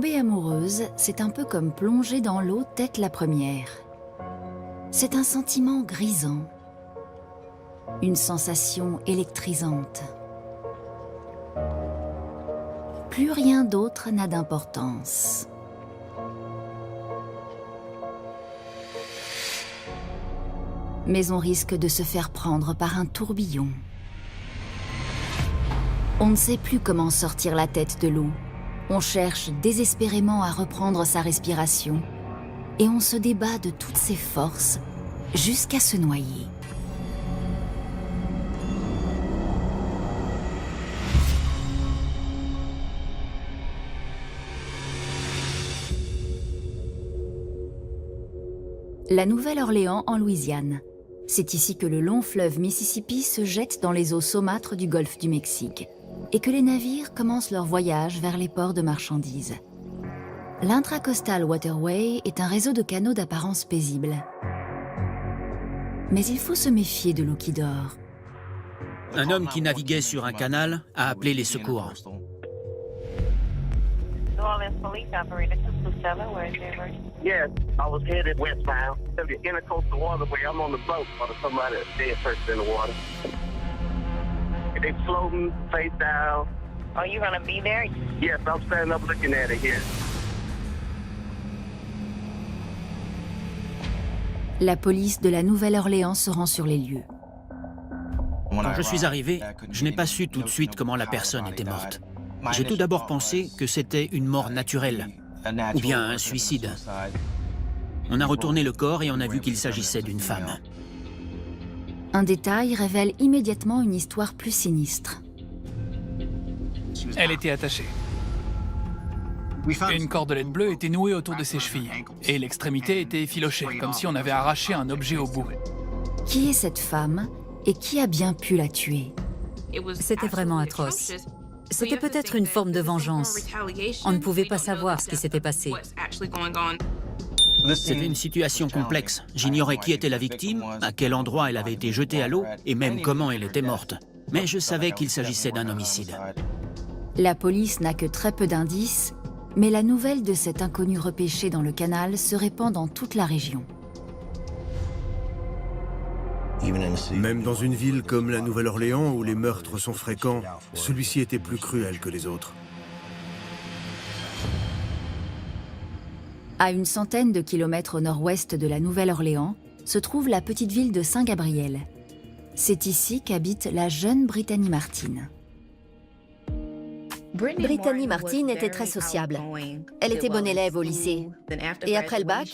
Tomber amoureuse, c'est un peu comme plonger dans l'eau tête la première. C'est un sentiment grisant, une sensation électrisante. Plus rien d'autre n'a d'importance. Mais on risque de se faire prendre par un tourbillon. On ne sait plus comment sortir la tête de l'eau. On cherche désespérément à reprendre sa respiration et on se débat de toutes ses forces jusqu'à se noyer. La Nouvelle-Orléans en Louisiane. C'est ici que le long fleuve Mississippi se jette dans les eaux saumâtres du golfe du Mexique et que les navires commencent leur voyage vers les ports de marchandises. L'Intracoastal Waterway est un réseau de canaux d'apparence paisible. Mais il faut se méfier de l'eau qui dort. Un homme qui naviguait sur un canal a appelé les secours. Yes, I was headed westbound. To the intercoastal waterway. I'm on the boat while somebody is dead person in the water. They floating face down. Are you gonna be there? Yes, I'm standing up looking at it here. La police de la Nouvelle-Orléans se rend sur les lieux. Quand je suis arrivé, je n'ai pas su tout de suite comment la personne était morte. J'ai tout d'abord pensé que c'était une mort naturelle, ou bien un suicide. On a retourné le corps et on a vu qu'il s'agissait d'une femme. Un détail révèle immédiatement une histoire plus sinistre. Elle était attachée. Une cordelette bleue était nouée autour de ses chevilles, et l'extrémité était effilochée, comme si on avait arraché un objet au bout. Qui est cette femme et qui a bien pu la tuer? C'était vraiment atroce. C'était peut-être une forme de vengeance. On ne pouvait pas savoir ce qui s'était passé. C'était une situation complexe. J'ignorais qui était la victime, à quel endroit elle avait été jetée à l'eau, et même comment elle était morte. Mais je savais qu'il s'agissait d'un homicide. La police n'a que très peu d'indices, mais la nouvelle de cet inconnu repêché dans le canal se répand dans toute la région. Même dans une ville comme la Nouvelle-Orléans où les meurtres sont fréquents, celui-ci était plus cruel que les autres. À une centaine de kilomètres au nord-ouest de la Nouvelle-Orléans se trouve la petite ville de Saint-Gabriel. C'est ici qu'habite la jeune Brittany Martin. Brittany Martin était très sociable. Elle était bonne élève au lycée. Et après le bac,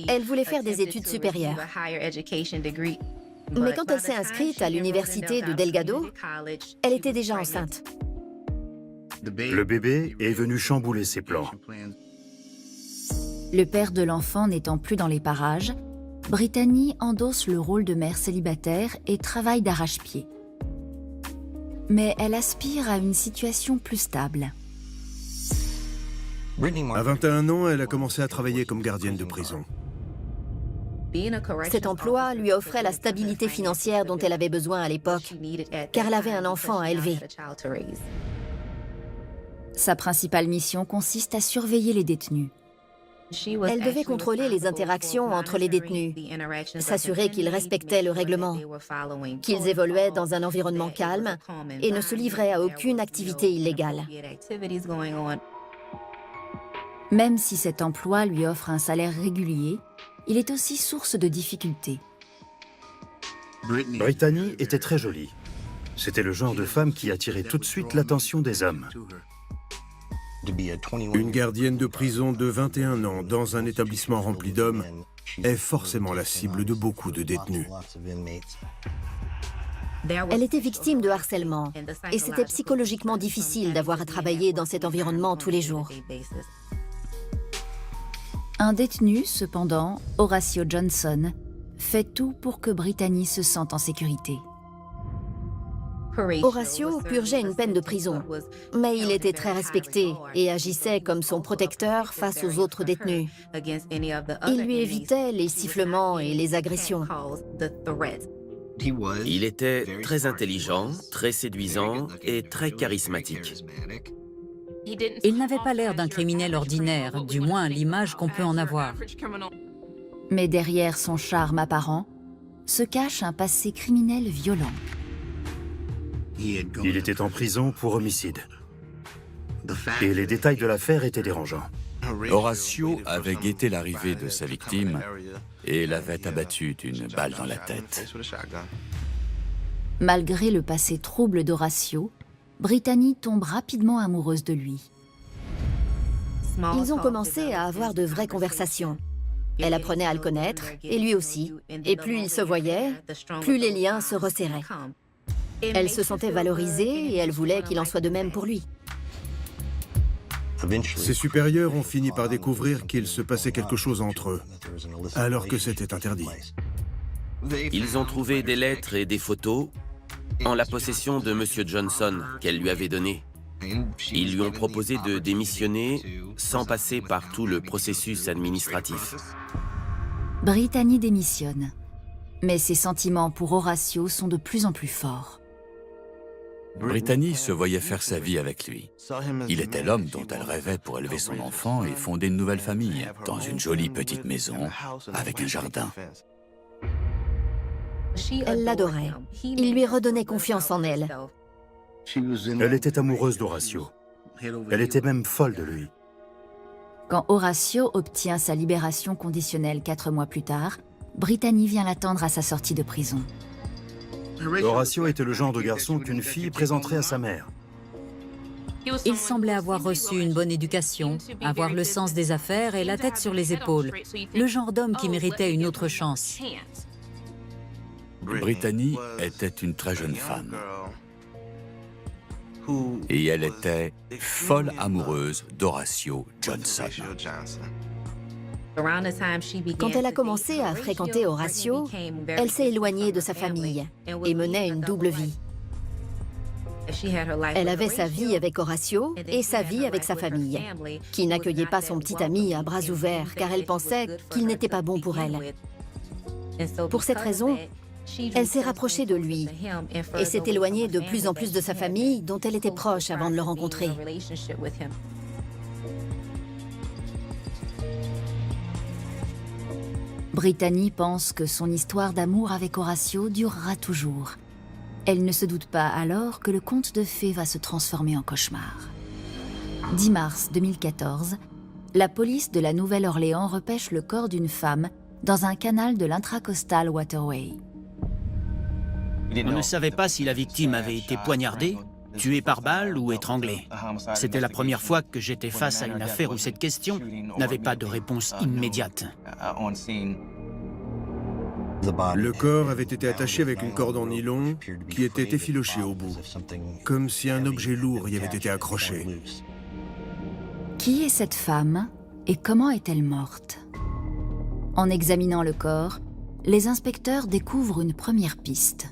elle voulait faire des études supérieures. Mais quand elle s'est inscrite à l'université de Delgado, elle était déjà enceinte. Le bébé est venu chambouler ses plans. Le père de l'enfant n'étant plus dans les parages, Brittany endosse le rôle de mère célibataire et travaille d'arrache-pied. Mais elle aspire à une situation plus stable. À 21 ans, elle a commencé à travailler comme gardienne de prison. Cet emploi lui offrait la stabilité financière dont elle avait besoin à l'époque, car elle avait un enfant à élever. Sa principale mission consiste à surveiller les détenus. Elle devait contrôler les interactions entre les détenus, s'assurer qu'ils respectaient le règlement, qu'ils évoluaient dans un environnement calme et ne se livraient à aucune activité illégale. Même si cet emploi lui offre un salaire régulier, il est aussi source de difficultés. Brittany était très jolie. C'était le genre de femme qui attirait tout de suite l'attention des hommes. Une gardienne de prison de 21 ans dans un établissement rempli d'hommes est forcément la cible de beaucoup de détenus. Elle était victime de harcèlement et c'était psychologiquement difficile d'avoir à travailler dans cet environnement tous les jours. Un détenu, cependant, Horatio Johnson, fait tout pour que Brittany se sente en sécurité. Horatio purgeait une peine de prison, mais il était très respecté et agissait comme son protecteur face aux autres détenus. Il lui évitait les sifflements et les agressions. Il était très intelligent, très séduisant et très charismatique. Il n'avait pas l'air d'un criminel ordinaire, du moins l'image qu'on peut en avoir. Mais derrière son charme apparent se cache un passé criminel violent. Il était en prison pour homicide. Et les détails de l'affaire étaient dérangeants. Horatio avait guetté l'arrivée de sa victime et l'avait abattu d'une balle dans la tête. Malgré le passé trouble d'Horatio, Brittany tombe rapidement amoureuse de lui. Ils ont commencé à avoir de vraies conversations. Elle apprenait à le connaître, et lui aussi. Et plus ils se voyaient, plus les liens se resserraient. Elle se sentait valorisée et elle voulait qu'il en soit de même pour lui. Ses supérieurs ont fini par découvrir qu'il se passait quelque chose entre eux, alors que c'était interdit. Ils ont trouvé des lettres et des photos en la possession de M. Johnson qu'elle lui avait donné. Ils lui ont proposé de démissionner sans passer par tout le processus administratif. Brittany démissionne, mais ses sentiments pour Horatio sont de plus en plus forts. Brittany se voyait faire sa vie avec lui. Il était l'homme dont elle rêvait pour élever son enfant et fonder une nouvelle famille, dans une jolie petite maison, avec un jardin. Elle l'adorait. Il lui redonnait confiance en elle. Elle était amoureuse d'Horatio. Elle était même folle de lui. Quand Horatio obtient sa libération conditionnelle 4 mois plus tard, Brittany vient l'attendre à sa sortie de prison. Horatio était le genre de garçon qu'une fille présenterait à sa mère. Il semblait avoir reçu une bonne éducation, avoir le sens des affaires et la tête sur les épaules. Le genre d'homme qui méritait une autre chance. Brittany était une très jeune femme. Et elle était folle amoureuse d'Horatio Johnson. Quand elle a commencé à fréquenter Horatio, elle s'est éloignée de sa famille et menait une double vie. Elle avait sa vie avec Horatio et sa vie avec sa famille, qui n'accueillait pas son petit ami à bras ouverts car elle pensait qu'il n'était pas bon pour elle. Pour cette raison, elle s'est rapprochée de lui et s'est éloignée de plus en plus de sa famille dont elle était proche avant de le rencontrer. Brittany pense que son histoire d'amour avec Horatio durera toujours. Elle ne se doute pas alors que le conte de fées va se transformer en cauchemar. 10 mars 2014, la police de la Nouvelle-Orléans repêche le corps d'une femme dans un canal de l'Intracoastal Waterway. On ne savait pas si la victime avait été poignardée, tuée par balle ou étranglée. C'était la première fois que j'étais face à une affaire où cette question n'avait pas de réponse immédiate. Le corps avait été attaché avec une corde en nylon qui était effilochée au bout, comme si un objet lourd y avait été accroché. Qui est cette femme et comment est-elle morte? En examinant le corps, les inspecteurs découvrent une première piste.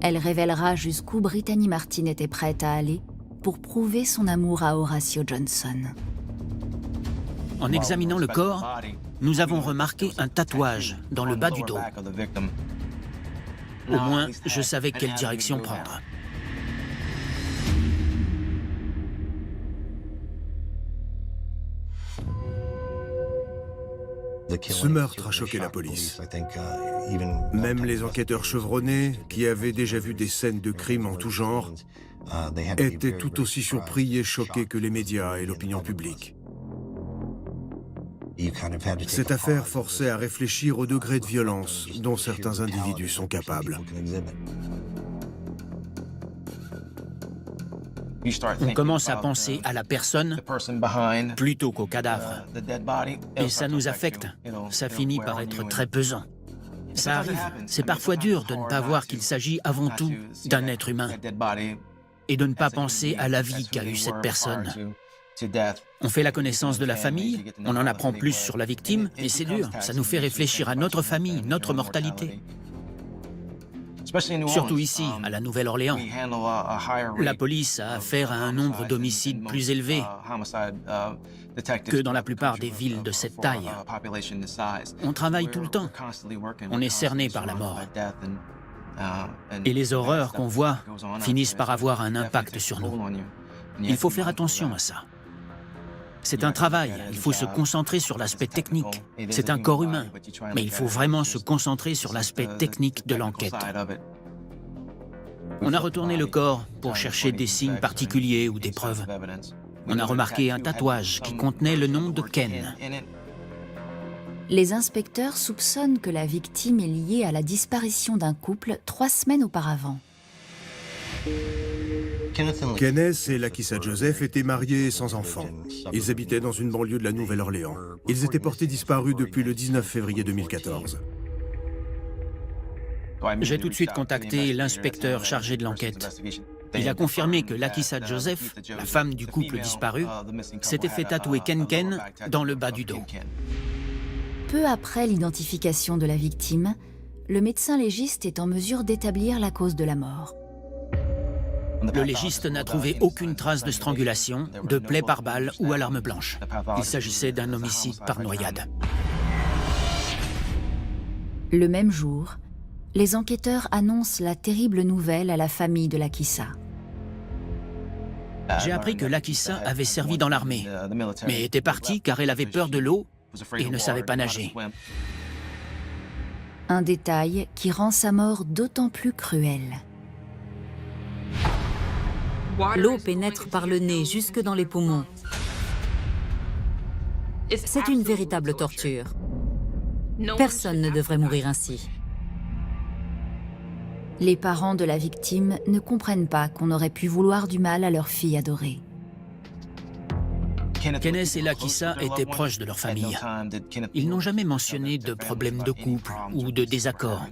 Elle révélera jusqu'où Brittany Martin était prête à aller pour prouver son amour à Horatio Johnson. En examinant le corps, nous avons remarqué un tatouage dans le bas du dos. Au moins, je savais quelle direction prendre. Ce meurtre a choqué la police. Même les enquêteurs chevronnés, qui avaient déjà vu des scènes de crime en tout genre, étaient tout aussi surpris et choqués que les médias et l'opinion publique. Cette affaire forçait à réfléchir au degré de violence dont certains individus sont capables. On commence à penser à la personne plutôt qu'au cadavre. Et ça nous affecte. Ça finit par être très pesant. Ça arrive. C'est parfois dur de ne pas voir qu'il s'agit avant tout d'un être humain et de ne pas penser à la vie qu'a eue cette personne. On fait la connaissance de la famille, on en apprend plus sur la victime, et c'est dur. Ça nous fait réfléchir à notre famille, notre mortalité. Surtout ici, à la Nouvelle-Orléans. La police a affaire à un nombre d'homicides plus élevé que dans la plupart des villes de cette taille. On travaille tout le temps. On est cerné par la mort. Et les horreurs qu'on voit finissent par avoir un impact sur nous. Il faut faire attention à ça. C'est un travail, il faut se concentrer sur l'aspect technique. C'est un corps humain, mais il faut vraiment se concentrer sur l'aspect technique de l'enquête. On a retourné le corps pour chercher des signes particuliers ou des preuves. On a remarqué un tatouage qui contenait le nom de Ken. Les inspecteurs soupçonnent que la victime est liée à la disparition d'un couple 3 semaines auparavant. Kenneth et Lakissa Joseph étaient mariés sans enfants. Ils habitaient dans une banlieue de la Nouvelle-Orléans. Ils étaient portés disparus depuis le 19 février 2014. J'ai tout de suite contacté l'inspecteur chargé de l'enquête. Il a confirmé que Lakissa Joseph, la femme du couple disparu, s'était fait tatouer Ken dans le bas du dos. Peu après l'identification de la victime, le médecin légiste est en mesure d'établir la cause de la mort. Le légiste n'a trouvé aucune trace de strangulation, de plaie par balle ou à l'arme blanche. Il s'agissait d'un homicide par noyade. Le même jour, les enquêteurs annoncent la terrible nouvelle à la famille de Lakissa. J'ai appris que Lakissa avait servi dans l'armée, mais était partie car elle avait peur de l'eau et ne savait pas nager. Un détail qui rend sa mort d'autant plus cruelle. L'eau pénètre par le nez jusque dans les poumons. C'est une véritable torture. Personne ne devrait mourir ainsi. Les parents de la victime ne comprennent pas qu'on aurait pu vouloir du mal à leur fille adorée. Kenneth et Lakissa étaient proches de leur famille. Ils n'ont jamais mentionné de problème de couple ou de désaccord.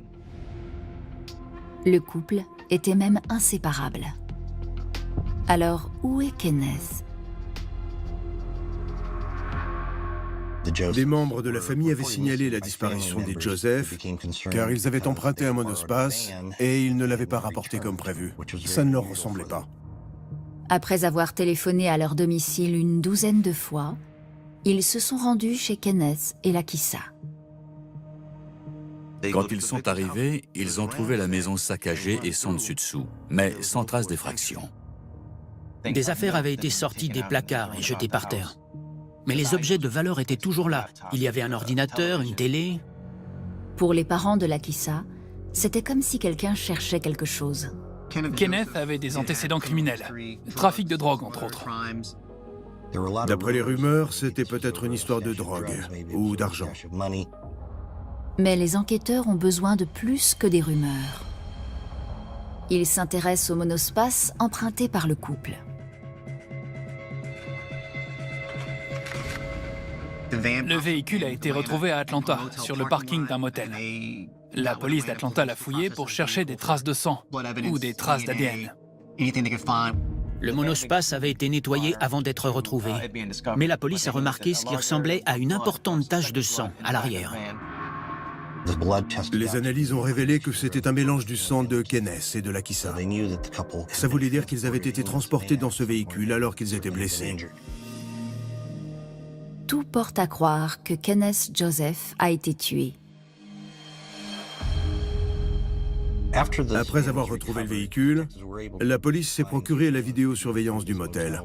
Le couple était même inséparable. Alors, où est Kenneth? Des membres de la famille avaient signalé la disparition des Joseph, car ils avaient emprunté un monospace et ils ne l'avaient pas rapporté comme prévu. Ça ne leur ressemblait pas. Après avoir téléphoné à leur domicile une 12aine de fois, ils se sont rendus chez Kenneth et Lakissa. Quand ils sont arrivés, ils ont trouvé la maison saccagée et sans dessus-dessous, mais sans trace d'effraction. Des affaires avaient été sorties des placards et jetées par terre. Mais les objets de valeur étaient toujours là. Il y avait un ordinateur, une télé. Pour les parents de Lakissa, c'était comme si quelqu'un cherchait quelque chose. Kenneth avait des antécédents criminels, trafic de drogue entre autres. D'après les rumeurs, c'était peut-être une histoire de drogue ou d'argent. Mais les enquêteurs ont besoin de plus que des rumeurs. Ils s'intéressent au monospace emprunté par le couple. Le véhicule a été retrouvé à Atlanta, sur le parking d'un motel. La police d'Atlanta l'a fouillé pour chercher des traces de sang ou des traces d'ADN. Le monospace avait été nettoyé avant d'être retrouvé. Mais la police a remarqué ce qui ressemblait à une importante tache de sang à l'arrière. Les analyses ont révélé que c'était un mélange du sang de Kenneth et de Lakissa. Ça voulait dire qu'ils avaient été transportés dans ce véhicule alors qu'ils étaient blessés. Tout porte à croire que Kenneth Joseph a été tué. Après avoir retrouvé le véhicule, la police s'est procuré la vidéosurveillance du motel.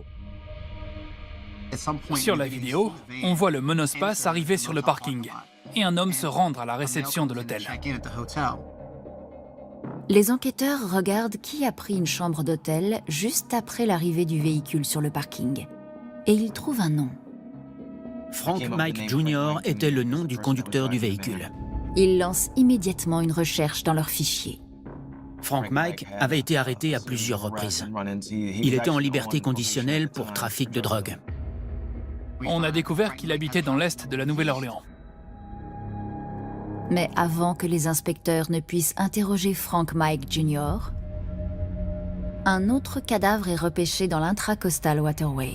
Sur la vidéo, on voit le monospace arriver sur le parking et un homme se rendre à la réception de l'hôtel. Les enquêteurs regardent qui a pris une chambre d'hôtel juste après l'arrivée du véhicule sur le parking. Et ils trouvent un nom. Frank Mike Jr. était le nom du conducteur du véhicule. Ils lancent immédiatement une recherche dans leur fichier. Frank Mike avait été arrêté à plusieurs reprises. Il était en liberté conditionnelle pour trafic de drogue. On a découvert qu'il habitait dans l'est de la Nouvelle-Orléans. Mais avant que les inspecteurs ne puissent interroger Frank Mike Jr., un autre cadavre est repêché dans l'Intracoastal Waterway.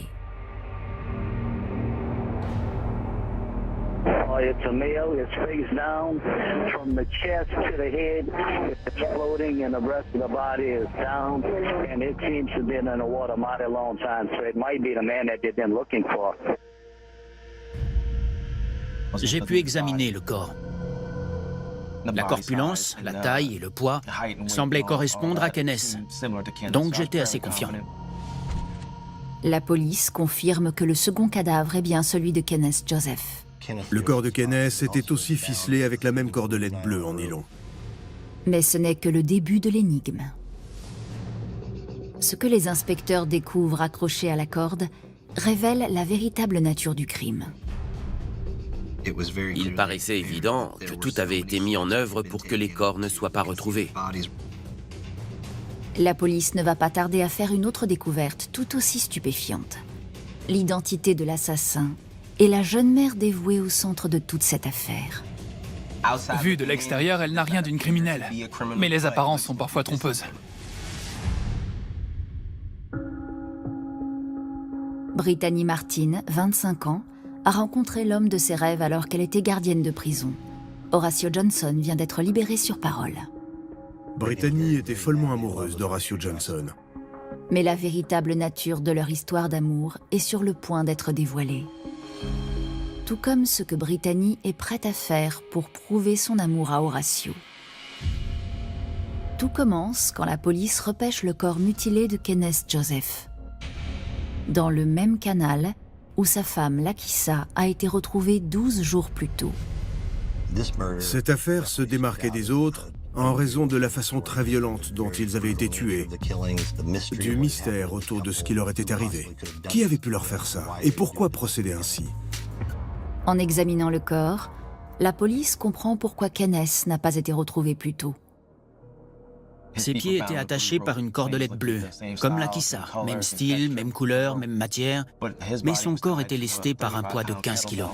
It's a male, it's face down, from the chest to the head, it's floating and the rest of the body is down, and it seems to have been in the water a mighty long time, so it might be the man that they've been looking for. J'ai pu examiner le corps. La corpulence, la taille et le poids semblaient correspondre à Kenneth, donc j'étais assez confiant. La police confirme que le second cadavre est bien celui de Kenneth Joseph. Le corps de Kenneth était aussi ficelé avec la même cordelette bleue en nylon. Mais ce n'est que le début de l'énigme. Ce que les inspecteurs découvrent accroché à la corde révèle la véritable nature du crime. Il paraissait évident que tout avait été mis en œuvre pour que les corps ne soient pas retrouvés. La police ne va pas tarder à faire une autre découverte tout aussi stupéfiante. L'identité de l'assassin et la jeune mère dévouée au centre de toute cette affaire. Vue de l'extérieur, elle n'a rien d'une criminelle. Mais les apparences sont parfois trompeuses. Brittany Martin, 25 ans, a rencontré l'homme de ses rêves alors qu'elle était gardienne de prison. Horatio Johnson vient d'être libéré sur parole. Brittany était follement amoureuse d'Horatio Johnson. Mais la véritable nature de leur histoire d'amour est sur le point d'être dévoilée. Tout comme ce que Brittany est prête à faire pour prouver son amour à Horatio. Tout commence quand la police repêche le corps mutilé de Kenneth Joseph, dans le même canal où sa femme Lakissa a été retrouvée 12 jours plus tôt. Cette affaire se démarquait des autres en raison de la façon très violente dont ils avaient été tués, du mystère autour de ce qui leur était arrivé. Qui avait pu leur faire ça et pourquoi procéder ainsi? En examinant le corps, la police comprend pourquoi Kenneth n'a pas été retrouvé plus tôt. Ses pieds étaient attachés par une cordelette bleue, comme Lakissa, même style, même couleur, même matière, mais son corps était lesté par un poids de 15 kilos.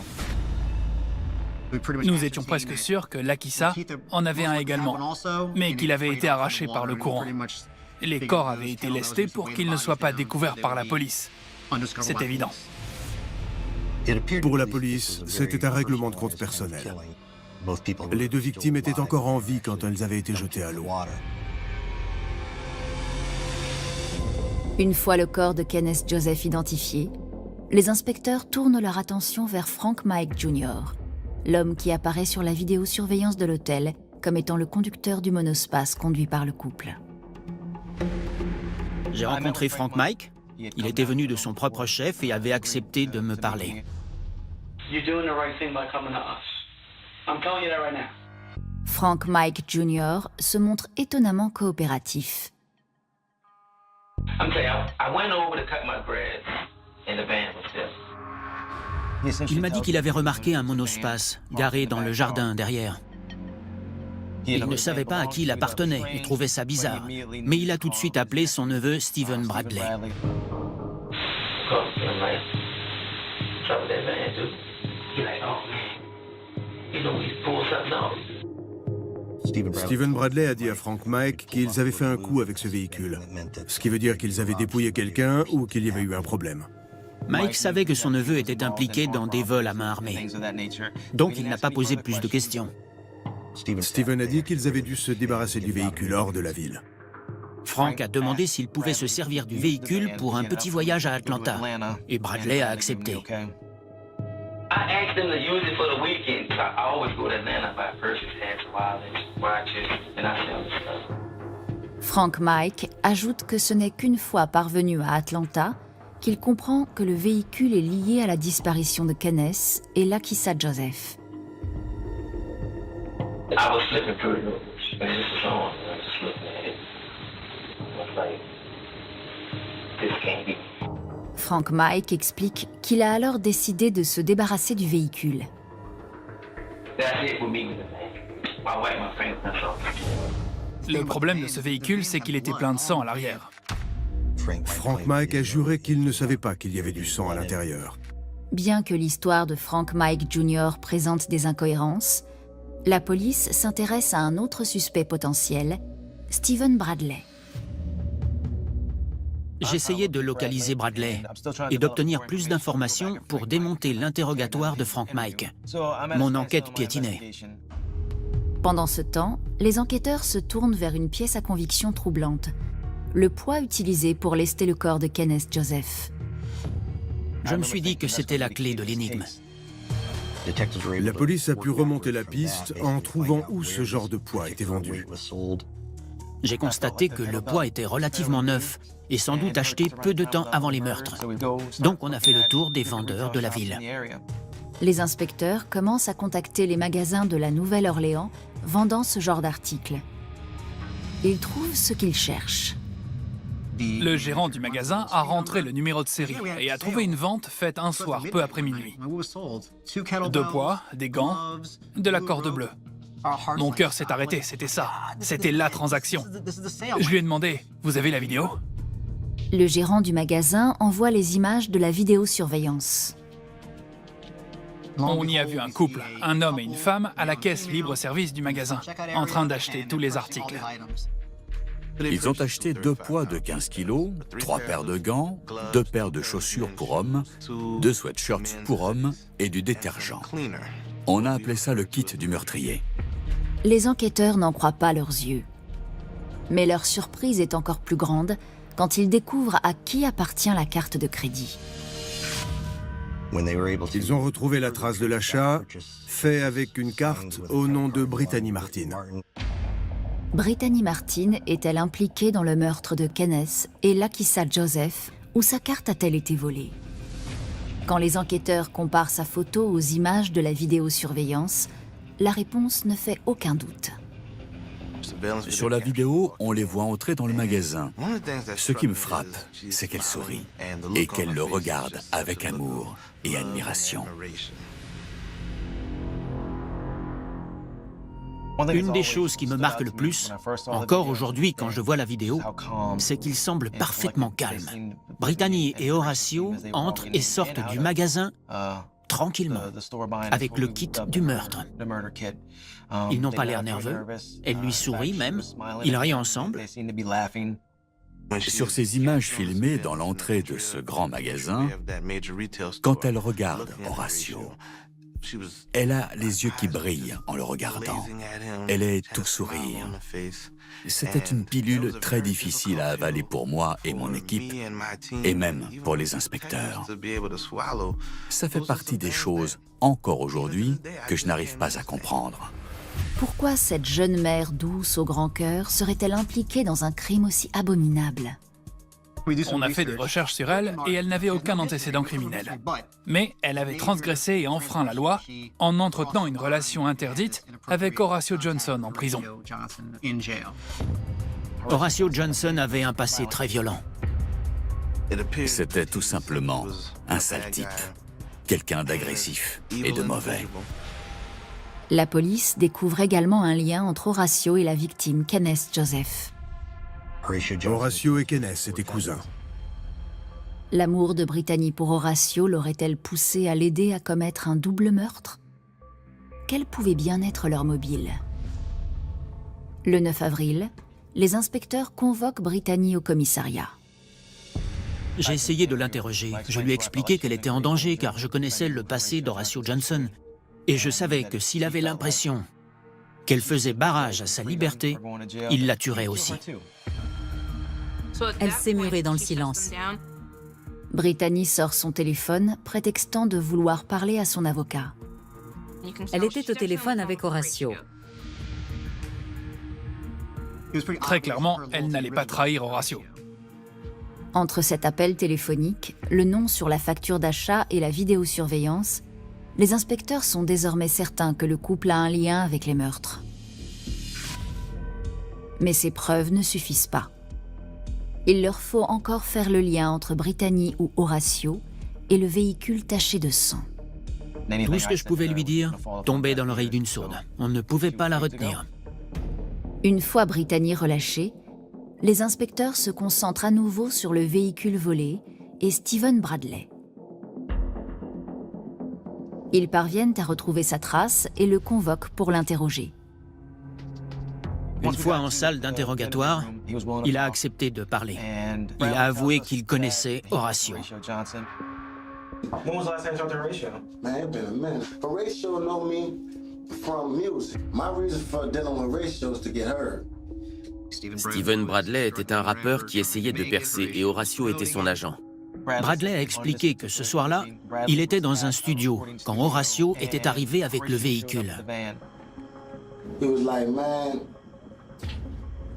Nous étions presque sûrs que Lakissa en avait un également, mais qu'il avait été arraché par le courant. Les corps avaient été lestés pour qu'ils ne soient pas découverts par la police. C'est évident. Pour la police, c'était un règlement de compte personnel. Les deux victimes étaient encore en vie quand elles avaient été jetées à l'eau. Une fois le corps de Kenneth Joseph identifié, les inspecteurs tournent leur attention vers Frank Mike Jr., l'homme qui apparaît sur la vidéosurveillance de l'hôtel comme étant le conducteur du monospace conduit par le couple. J'ai rencontré Frank Mike. Il était venu de son propre chef et avait accepté de me parler. Frank Mike Jr. se montre étonnamment coopératif. Il m'a dit qu'il avait remarqué un monospace garé dans le jardin derrière. Il ne savait pas à qui il appartenait et trouvait ça bizarre. Mais il a tout de suite appelé son neveu Stephen Bradley. Stephen Bradley a dit à Frank Mike qu'ils avaient fait un coup avec ce véhicule, ce qui veut dire qu'ils avaient dépouillé quelqu'un ou qu'il y avait eu un problème. Mike savait que son neveu était impliqué dans des vols à main armée. Donc il n'a pas posé plus de questions. Stephen a dit qu'ils avaient dû se débarrasser du véhicule hors de la ville. Frank a demandé s'il pouvait se servir du véhicule pour un petit voyage à Atlanta. Et Bradley a accepté. Frank Mike ajoute que ce n'est qu'une fois parvenu à Atlanta qu'il comprend que le véhicule est lié à la disparition de Kenneth et Lakissa Joseph. Frank Mike explique qu'il a alors décidé de se débarrasser du véhicule. Le problème de ce véhicule, c'est qu'il était plein de sang à l'arrière. Frank Mike a juré qu'il ne savait pas qu'il y avait du sang à l'intérieur. Bien que l'histoire de Frank Mike Jr. présente des incohérences, la police s'intéresse à un autre suspect potentiel, Stephen Bradley. J'essayais de localiser Bradley et d'obtenir plus d'informations pour démonter l'interrogatoire de Frank Mike. Mon enquête piétinait. Pendant ce temps, les enquêteurs se tournent vers une pièce à conviction troublante, le poids utilisé pour lester le corps de Kenneth Joseph. Je me suis dit que c'était la clé de l'énigme. La police a pu remonter la piste en trouvant où ce genre de poids était vendu. J'ai constaté que le bois était relativement neuf et sans doute acheté peu de temps avant les meurtres. Donc on a fait le tour des vendeurs de la ville. Les inspecteurs commencent à contacter les magasins de la Nouvelle-Orléans vendant ce genre d'articles. Ils trouvent ce qu'ils cherchent. Le gérant du magasin a rentré le numéro de série et a trouvé une vente faite un soir peu après minuit. 2 poids, des gants, de la corde bleue. Mon cœur s'est arrêté, c'était ça. C'était la transaction. Je lui ai demandé, vous avez la vidéo? Le gérant du magasin envoie les images de la vidéosurveillance. On y a vu un couple, un homme et une femme, à la caisse libre-service du magasin, en train d'acheter tous les articles. Ils ont acheté 2 poids de 15 kilos, 3 paires de gants, 2 paires de chaussures pour hommes, 2 sweatshirts pour hommes et du détergent. On a appelé ça le kit du meurtrier. Les enquêteurs n'en croient pas leurs yeux. Mais leur surprise est encore plus grande quand ils découvrent à qui appartient la carte de crédit. Ils ont retrouvé la trace de l'achat, fait avec une carte au nom de Brittany Martin. Brittany Martin est-elle impliquée dans le meurtre de Kenneth et Lakissa Joseph, ou sa carte a-t-elle été volée? Quand les enquêteurs comparent sa photo aux images de la vidéosurveillance, la réponse ne fait aucun doute. Sur la vidéo, on les voit entrer dans le magasin. Ce qui me frappe, c'est qu'elle sourit et qu'elle le regarde avec amour et admiration. Une des choses qui me marque le plus, encore aujourd'hui quand je vois la vidéo, c'est qu'il semble parfaitement calme. Brittany et Horatio entrent et sortent du magasin tranquillement, avec le kit du meurtre. Ils n'ont pas l'air nerveux, elle lui sourit même, ils rient ensemble. Sur ces images filmées dans l'entrée de ce grand magasin, quand elle regarde Horatio, elle a les yeux qui brillent en le regardant. Elle est tout sourire. C'était une pilule très difficile à avaler pour moi et mon équipe, et même pour les inspecteurs. Ça fait partie des choses, encore aujourd'hui, que je n'arrive pas à comprendre. Pourquoi cette jeune mère douce au grand cœur serait-elle impliquée dans un crime aussi abominable? On a fait des recherches sur elle et elle n'avait aucun antécédent criminel. Mais elle avait transgressé et enfreint la loi en entretenant une relation interdite avec Horatio Johnson en prison. Horatio Johnson avait un passé très violent. C'était tout simplement un sale type, quelqu'un d'agressif et de mauvais. La police découvre également un lien entre Horatio et la victime Kenneth Joseph. Horatio et Kenneth étaient cousins. L'amour de Brittany pour Horatio l'aurait-elle poussé à l'aider à commettre un double meurtre? Quel pouvait bien être leur mobile? Le 9 avril, les inspecteurs convoquent Brittany au commissariat. J'ai essayé de l'interroger. Je lui ai expliqué qu'elle était en danger car je connaissais le passé d'Horatio Johnson. Et je savais que s'il avait l'impression qu'elle faisait barrage à sa liberté, il la tuerait aussi. Elle s'est murée dans le silence. Brittany sort son téléphone, prétextant de vouloir parler à son avocat. Elle était au téléphone avec Horatio. Très clairement, elle n'allait pas trahir Horatio. Entre cet appel téléphonique, le nom sur la facture d'achat et la vidéosurveillance, les inspecteurs sont désormais certains que le couple a un lien avec les meurtres. Mais ces preuves ne suffisent pas. Il leur faut encore faire le lien entre Brittany ou Horatio et le véhicule taché de sang. Tout ce que je pouvais lui dire tombait dans l'oreille d'une sourde. On ne pouvait pas la retenir. Une fois Brittany relâchée, les inspecteurs se concentrent à nouveau sur le véhicule volé et Steven Bradley. Ils parviennent à retrouver sa trace et le convoquent pour l'interroger. Une fois en salle d'interrogatoire, il a accepté de parler. Il a avoué qu'il connaissait Horatio. Steven Bradley était un rappeur qui essayait de percer et Horatio était son agent. Bradley a expliqué que ce soir-là, il était dans un studio quand Horatio était arrivé avec le véhicule.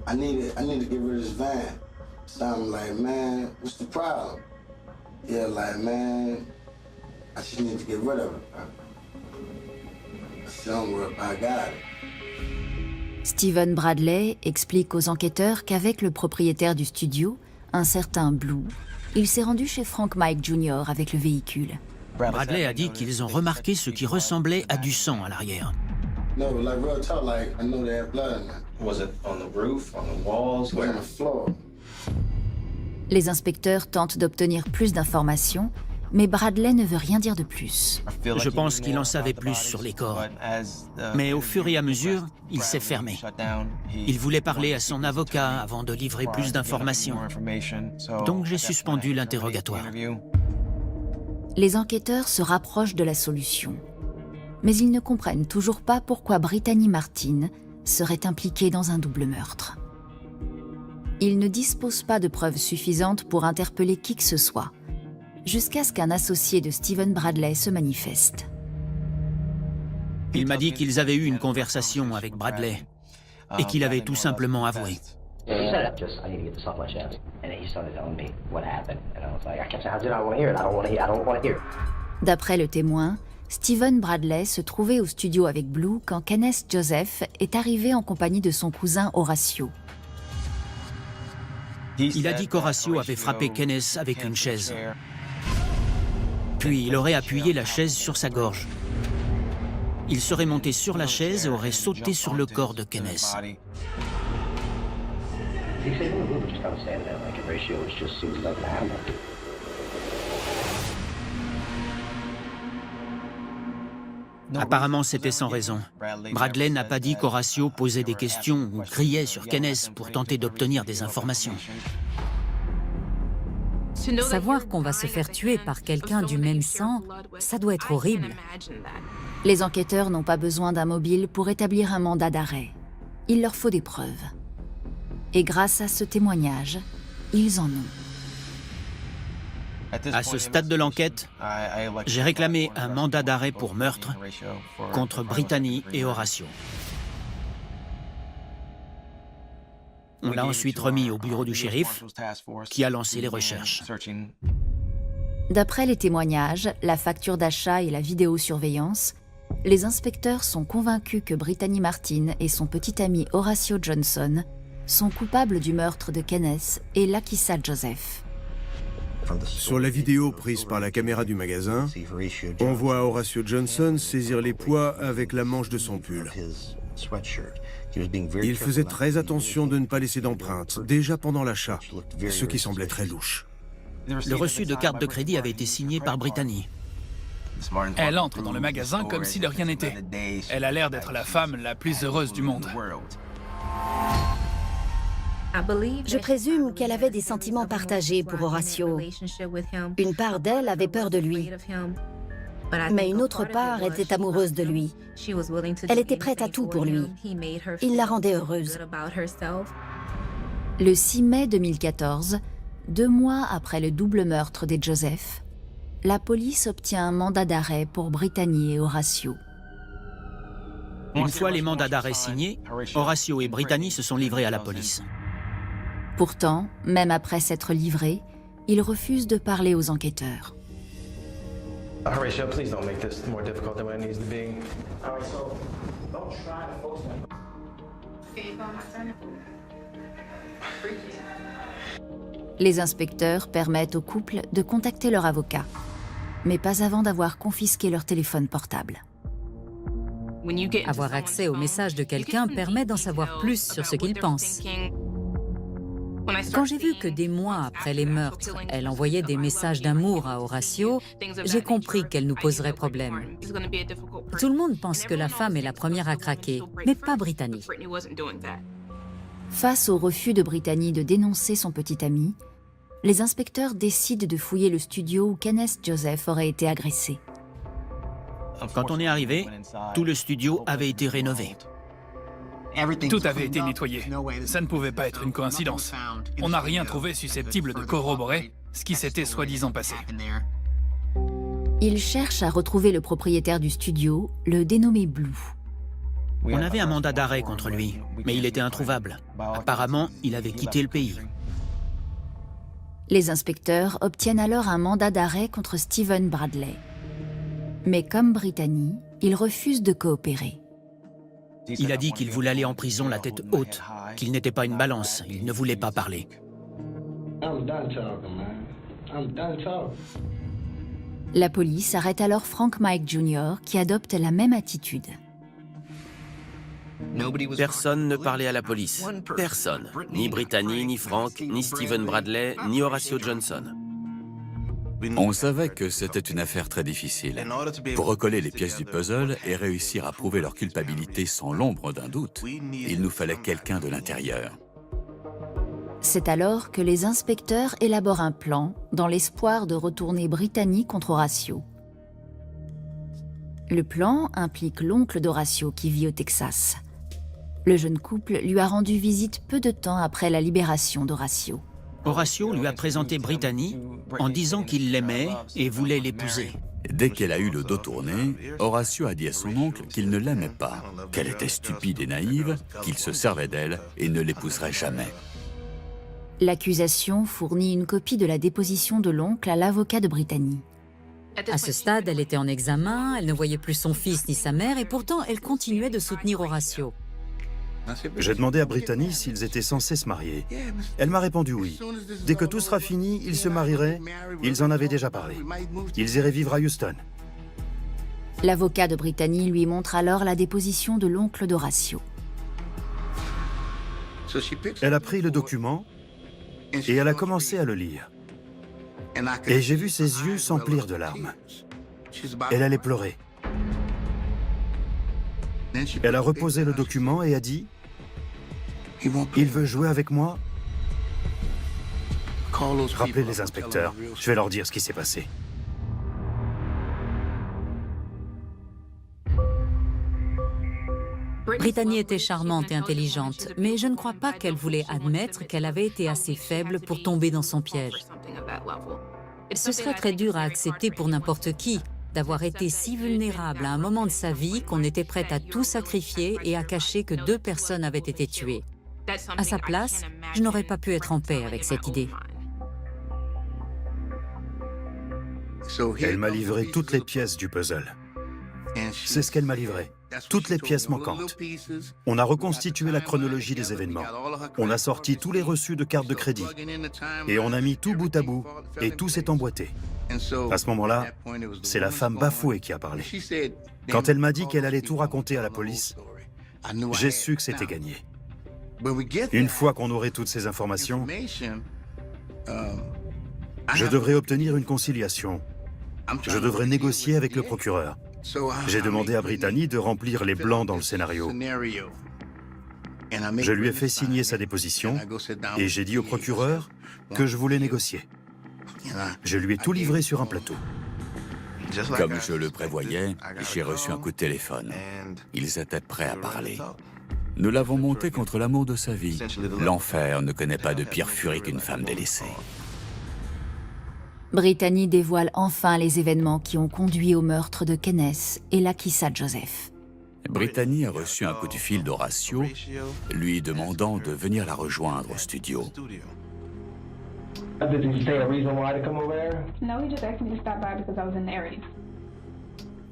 I need to get rid of this van. So I'm like, man, what's the problem? Yeah, like, man, I just need to get rid of it. I said, don't worry, I got it. Stephen Bradley explique aux enquêteurs qu'avec le propriétaire du studio, un certain Blue, il s'est rendu chez Frank Mike Jr. avec le véhicule. Bradley a dit qu'ils ont remarqué ce qui ressemblait à du sang à l'arrière. No, like real talk, like I know they have blood in it. Was it on the roof, on the walls, on the floor? Les inspecteurs tentent d'obtenir plus d'informations, mais Bradley ne veut rien dire de plus. Je pense qu'il en savait plus sur les corps. Mais au fur et à mesure, il s'est fermé. Il voulait parler à son avocat avant de livrer plus d'informations. Donc j'ai suspendu l'interrogatoire. Les enquêteurs se rapprochent de la solution. Mais ils ne comprennent toujours pas pourquoi Brittany Martin serait impliquée dans un double meurtre. Ils ne disposent pas de preuves suffisantes pour interpeller qui que ce soit, jusqu'à ce qu'un associé de Stephen Bradley se manifeste. Il m'a dit qu'ils avaient eu une conversation avec Bradley et qu'il avait tout simplement avoué. D'après le témoin, Stephen Bradley se trouvait au studio avec Blue quand Kenneth Joseph est arrivé en compagnie de son cousin Horatio. Il a dit qu'Horatio avait frappé Kenneth avec une chaise. Puis il aurait appuyé la chaise sur sa gorge. Il serait monté sur la chaise et aurait sauté sur le corps de Kenneth. Apparemment, c'était sans raison. Bradley n'a pas dit qu'Horatio posait des questions ou criait sur Kenneth pour tenter d'obtenir des informations. Savoir qu'on va se faire tuer par quelqu'un du même sang, ça doit être horrible. Les enquêteurs n'ont pas besoin d'un mobile pour établir un mandat d'arrêt. Il leur faut des preuves. Et grâce à ce témoignage, ils en ont. À ce stade de l'enquête, j'ai réclamé un mandat d'arrêt pour meurtre contre Brittany et Horatio. On l'a ensuite remis au bureau du shérif, qui a lancé les recherches. D'après les témoignages, la facture d'achat et la vidéosurveillance, les inspecteurs sont convaincus que Brittany Martin et son petit ami Horatio Johnson sont coupables du meurtre de Kenneth et Lakissa Joseph. Sur la vidéo prise par la caméra du magasin, on voit Horatio Johnson saisir les poids avec la manche de son pull. Il faisait très attention de ne pas laisser d'empreintes, déjà pendant l'achat, ce qui semblait très louche. Le reçu de carte de crédit avait été signé par Brittany. Elle entre dans le magasin comme si de rien n'était. Elle a l'air d'être la femme la plus heureuse du monde. Je présume qu'elle avait des sentiments partagés pour Horatio. Une part d'elle avait peur de lui, mais une autre part était amoureuse de lui. Elle était prête à tout pour lui. Il la rendait heureuse. Le 6 mai 2014, 2 mois après le double meurtre des Joseph, la police obtient un mandat d'arrêt pour Brittany et Horatio. Une fois les mandats d'arrêt signés, Horatio et Brittany se sont livrés à la police. Pourtant, même après s'être livrés, ils refusent de parler aux enquêteurs. Horatio, please don't make this more difficult than what it needs to be. Don't try to force it. Les inspecteurs permettent au couple de contacter leur avocat, mais pas avant d'avoir confisqué leur téléphone portable. Avoir accès au message de quelqu'un permet d'en savoir plus sur ce qu'il pense. Quand j'ai vu que des mois après les meurtres, elle envoyait des messages d'amour à Horatio, j'ai compris qu'elle nous poserait problème. Tout le monde pense que la femme est la première à craquer, mais pas Brittany. Face au refus de Brittany de dénoncer son petit ami, les inspecteurs décident de fouiller le studio où Kenneth Joseph aurait été agressé. Quand on est arrivé, tout le studio avait été rénové. Tout avait été nettoyé. Ça ne pouvait pas être une coïncidence. On n'a rien trouvé susceptible de corroborer ce qui s'était soi-disant passé. Ils cherchent à retrouver le propriétaire du studio, le dénommé Blue. On avait un mandat d'arrêt contre lui, mais il était introuvable. Apparemment, il avait quitté le pays. Les inspecteurs obtiennent alors un mandat d'arrêt contre Stephen Bradley. Mais comme Brittany, il refuse de coopérer. Il a dit qu'il voulait aller en prison la tête haute, qu'il n'était pas une balance, il ne voulait pas parler. La police arrête alors Frank Mike Jr. qui adopte la même attitude. Personne ne parlait à la police. Personne. Ni Brittany, ni Frank, ni Stephen Bradley, ni Horatio Johnson. On savait que c'était une affaire très difficile. Pour recoller les pièces du puzzle et réussir à prouver leur culpabilité sans l'ombre d'un doute, il nous fallait quelqu'un de l'intérieur. C'est alors que les inspecteurs élaborent un plan dans l'espoir de retourner Brittany contre Horatio. Le plan implique l'oncle d'Horatio qui vit au Texas. Le jeune couple lui a rendu visite peu de temps après la libération d'Horatio. Horatio lui a présenté Brittany en disant qu'il l'aimait et voulait l'épouser. Dès qu'elle a eu le dos tourné, Horatio a dit à son oncle qu'il ne l'aimait pas, qu'elle était stupide et naïve, qu'il se servait d'elle et ne l'épouserait jamais. L'accusation fournit une copie de la déposition de l'oncle à l'avocat de Brittany. À ce stade, elle était en examen, elle ne voyait plus son fils ni sa mère, et pourtant elle continuait de soutenir Horatio. J'ai demandé à Brittany s'ils étaient censés se marier. Elle m'a répondu oui. Dès que tout sera fini, ils se marieraient. Ils en avaient déjà parlé. Ils iraient vivre à Houston. L'avocat de Brittany lui montre alors la déposition de l'oncle d'Horatio. Elle a pris le document et elle a commencé à le lire. Et j'ai vu ses yeux s'emplir de larmes. Elle allait pleurer. Elle a reposé le document et a dit « Il veut jouer avec moi ?» Rappelez les inspecteurs, je vais leur dire ce qui s'est passé. Brittany était charmante et intelligente, mais je ne crois pas qu'elle voulait admettre qu'elle avait été assez faible pour tomber dans son piège. Ce serait très dur à accepter pour n'importe qui, d'avoir été si vulnérable à un moment de sa vie qu'on était prête à tout sacrifier et à cacher que 2 personnes avaient été tuées. À sa place, je n'aurais pas pu être en paix avec cette idée. Elle m'a livré toutes les pièces du puzzle. C'est ce qu'elle m'a livré, toutes les pièces manquantes. On a reconstitué la chronologie des événements. On a sorti tous les reçus de cartes de crédit. Et on a mis tout bout à bout, et tout s'est emboîté. À ce moment-là, c'est la femme bafouée qui a parlé. Quand elle m'a dit qu'elle allait tout raconter à la police, j'ai su que c'était gagné. Une fois qu'on aurait toutes ces informations, je devrais obtenir une conciliation. Je devrais négocier avec le procureur. J'ai demandé à Brittany de remplir les blancs dans le scénario. Je lui ai fait signer sa déposition et j'ai dit au procureur que je voulais négocier. Je lui ai tout livré sur un plateau. Comme je le prévoyais, j'ai reçu un coup de téléphone. Ils étaient prêts à parler. Nous l'avons monté contre l'amour de sa vie. L'enfer ne connaît pas de pire furie qu'une femme délaissée. Brittany dévoile enfin les événements qui ont conduit au meurtre de Kenneth et Lakissa Joseph. Brittany a reçu un coup de fil d'Horatio, lui demandant de venir la rejoindre au studio.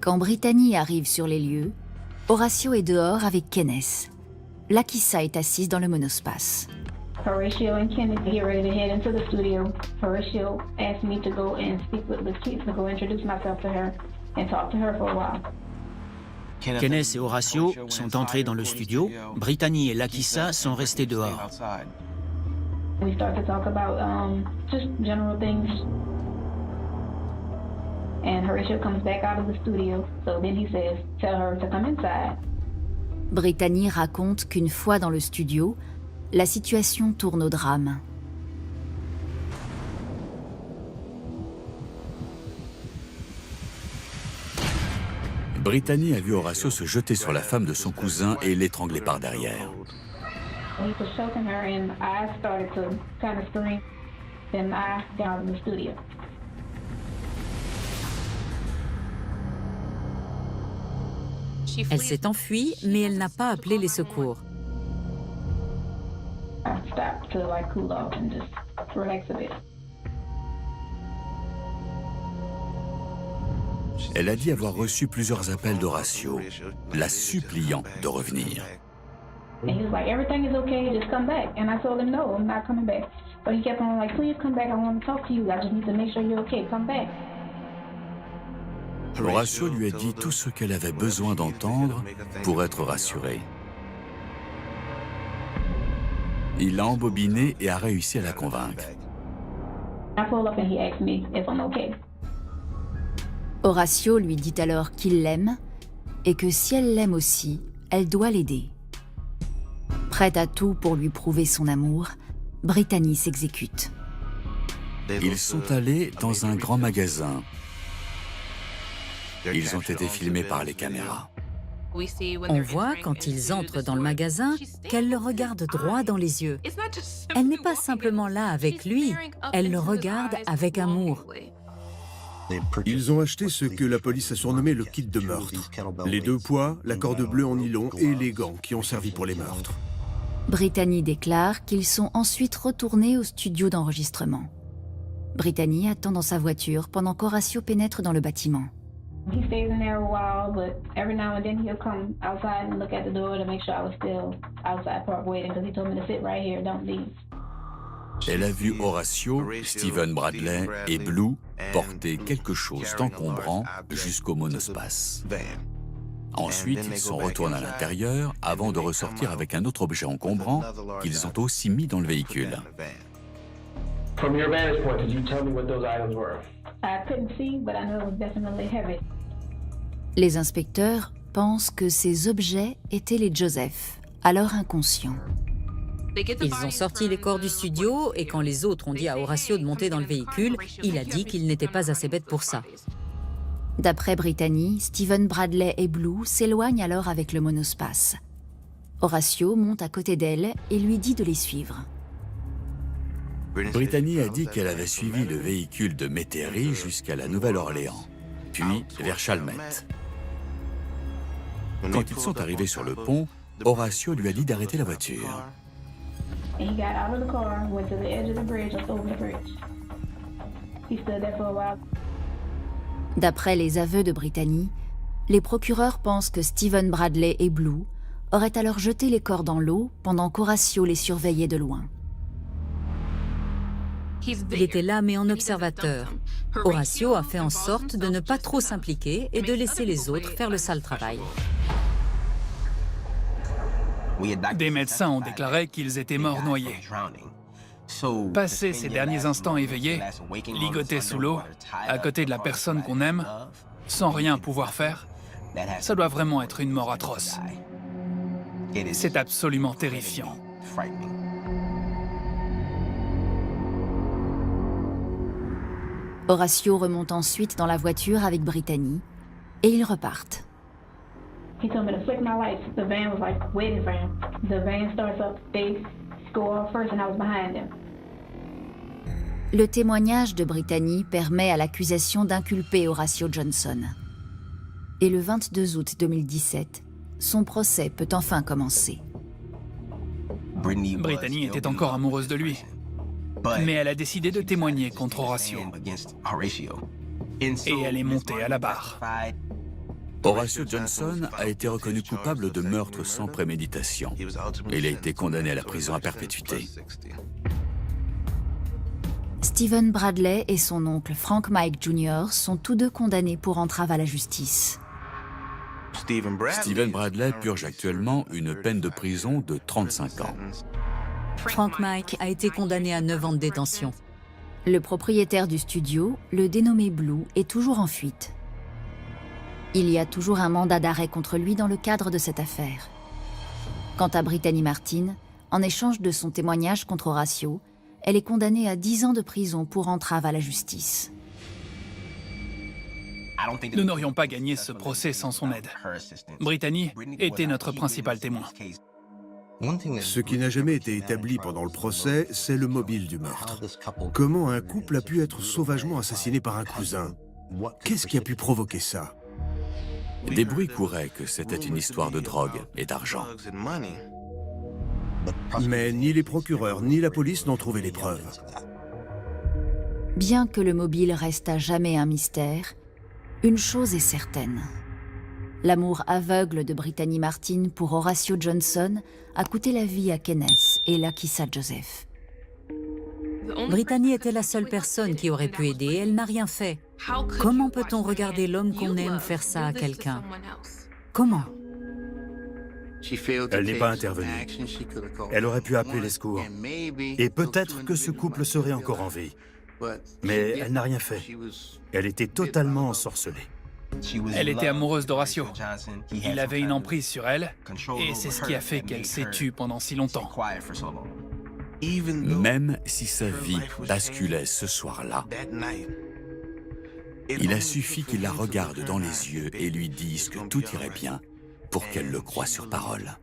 Quand Brittany arrive sur les lieux, Horatio est dehors avec Kenneth. Lakissa est assise dans le monospace. Horatio and Kenneth get ready to head into the studio. Horatio asked me to go and speak with Lakissa, to go introduce myself to her and talk to her for a while. Kenneth et Horatio sont entrés dans le studio. Brittany et Lakissa sont restés dehors. We start to talk about just general things. And Horatio comes back out of the studio. So then he says, tell her to come inside. Brittany raconte qu'une fois dans le studio, la situation tourne au drame. Brittany a vu Horatio se jeter sur la femme de son cousin et l'étrangler par derrière. He was choking her and I started to kind of scream. Then I got out of the studio. Elle s'est enfuie, mais elle n'a pas appelé les secours. I stopped to like cool off and just relax a bit. Elle a dit avoir reçu plusieurs appels d'Horacio, la suppliant de revenir. And he was like, everything is okay, just come back. And I told him, no, I'm not coming back. But he kept on like, please come back, I want to talk to you. I just need to make sure you're okay, come back. Horacio lui a dit tout ce qu'elle avait besoin d'entendre pour être rassurée. Il l'a embobinée et a réussi à la convaincre. I pulled up and he asked me if I'm okay. Horacio lui dit alors qu'il l'aime et que si elle l'aime aussi, elle doit l'aider. Prête à tout pour lui prouver son amour, Brittany s'exécute. Ils sont allés dans un grand magasin. Ils ont été filmés par les caméras. On voit, quand ils entrent dans le magasin, qu'elle le regarde droit dans les yeux. Elle n'est pas simplement là avec lui, elle le regarde avec amour. Ils ont acheté ce que la police a surnommé le kit de meurtre. Les 2 poids, la corde bleue en nylon et les gants qui ont servi pour les meurtres. Brittany déclare qu'ils sont ensuite retournés au studio d'enregistrement. Brittany attend dans sa voiture pendant qu'Horacio pénètre dans le bâtiment. He stays in there a while, but every now and then he'll come outside and look at the door to make sure I was still outside park waiting, because he told me to sit right here, don't leave. Elle a vu Horacio, Stephen Bradley et Blue porter quelque chose d'encombrant jusqu'au monospace. Ensuite, ils sont retournés à l'intérieur avant de ressortir avec un autre objet encombrant qu'ils ont aussi mis dans le véhicule. From your vantage point, could you tell me what those items were? I couldn't see, but I know it was definitely heavy. Les inspecteurs pensent que ces objets étaient les Joseph, alors inconscients. Ils ont sorti les corps du studio et quand les autres ont dit à Horacio de monter dans le véhicule, il a dit qu'il n'était pas assez bête pour ça. D'après Brittany, Stephen Bradley et Blue s'éloignent alors avec le monospace. Horacio monte à côté d'elle et lui dit de les suivre. Brittany a dit qu'elle avait suivi le véhicule de Métairie jusqu'à la Nouvelle-Orléans, puis vers Chalmette. Quand ils sont arrivés sur le pont, Horacio lui a dit d'arrêter la voiture. And he got out of the car, went to the edge of the bridge, looked over the bridge. He stood there for a while. D'après les aveux de Brittany, les procureurs pensent que Stephen Bradley et Blue auraient alors jeté les corps dans l'eau pendant qu'Horacio les surveillait de loin. Il était là, mais en observateur. Horacio a fait en sorte de ne pas trop s'impliquer et de laisser les autres faire le sale travail. Des médecins ont déclaré qu'ils étaient morts noyés. Passer ces derniers instants éveillés, ligotés sous l'eau, à côté de la personne qu'on aime, sans rien pouvoir faire, ça doit vraiment être une mort atroce. C'est absolument terrifiant. Horacio remonte ensuite dans la voiture avec Brittany et ils repartent. He told me to flick my lights. The van was like waiting for him. The van starts up, they go off first and I was behind them. Le témoignage de Brittany permet à l'accusation d'inculper Horacio Johnson. Et le 22 août 2017, son procès peut enfin commencer. Brittany était encore amoureuse de lui, mais elle a décidé de témoigner contre Horacio. Et elle est montée à la barre. Horacio Johnson a été reconnu coupable de meurtre sans préméditation. Il a été condamné à la prison à perpétuité. Stephen Bradley et son oncle Frank Mike Jr. sont tous deux condamnés pour entrave à la justice. Stephen Bradley purge actuellement une peine de prison de 35 ans. Frank Mike a été condamné à 9 ans de détention. Le propriétaire du studio, le dénommé Blue, est toujours en fuite. Il y a toujours un mandat d'arrêt contre lui dans le cadre de cette affaire. Quant à Brittany Martin, en échange de son témoignage contre Horacio, elle est condamnée à 10 ans de prison pour entrave à la justice. Nous n'aurions pas gagné ce procès sans son aide. Brittany était notre principal témoin. Ce qui n'a jamais été établi pendant le procès, c'est le mobile du meurtre. Comment un couple a pu être sauvagement assassiné par un cousin? Qu'est-ce qui a pu provoquer ça? Des bruits couraient que c'était une histoire de drogue et d'argent. Mais ni les procureurs ni la police n'ont trouvé les preuves. Bien que le mobile reste à jamais un mystère, une chose est certaine. L'amour aveugle de Brittany Martin pour Horatio Johnson a coûté la vie à Kenneth et Lakissa Joseph. Brittany était la seule personne qui aurait pu aider et elle n'a rien fait. Comment peut-on regarder l'homme qu'on aime faire ça à quelqu'un? Comment? Elle n'est pas intervenue. Elle aurait pu appeler les secours. Et peut-être que ce couple serait encore en vie. Mais elle n'a rien fait. Elle était totalement ensorcelée. Elle était amoureuse d'Horatio. Il avait une emprise sur elle, et c'est ce qui a fait qu'elle s'est tue pendant si longtemps. Même si sa vie basculait ce soir-là, il a suffi qu'il la regarde dans les yeux et lui dise que tout irait bien pour qu'elle le croie sur parole.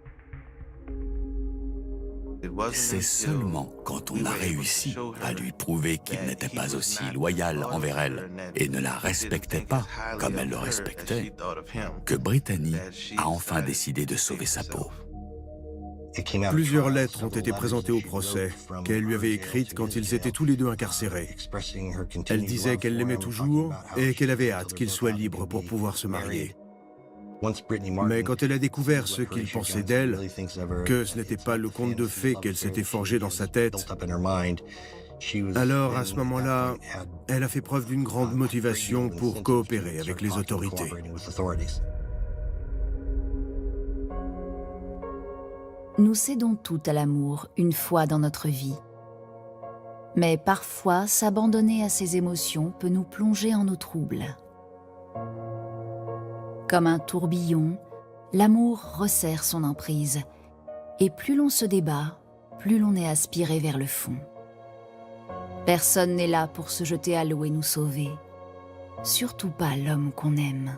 C'est seulement quand on a réussi à lui prouver qu'il n'était pas aussi loyal envers elle et ne la respectait pas comme elle le respectait, que Brittany a enfin décidé de sauver sa peau. Plusieurs lettres ont été présentées au procès, qu'elle lui avait écrites quand ils étaient tous les deux incarcérés. Elle disait qu'elle l'aimait toujours et qu'elle avait hâte qu'il soit libre pour pouvoir se marier. Mais quand elle a découvert ce qu'il pensait d'elle, que ce n'était pas le conte de fées qu'elle s'était forgé dans sa tête, alors à ce moment-là, elle a fait preuve d'une grande motivation pour coopérer avec les autorités. Nous cédons tout à l'amour une fois dans notre vie. Mais parfois, s'abandonner à ses émotions peut nous plonger en eau trouble. Comme un tourbillon, l'amour resserre son emprise. Et plus l'on se débat, plus l'on est aspiré vers le fond. Personne n'est là pour se jeter à l'eau et nous sauver. Surtout pas l'homme qu'on aime.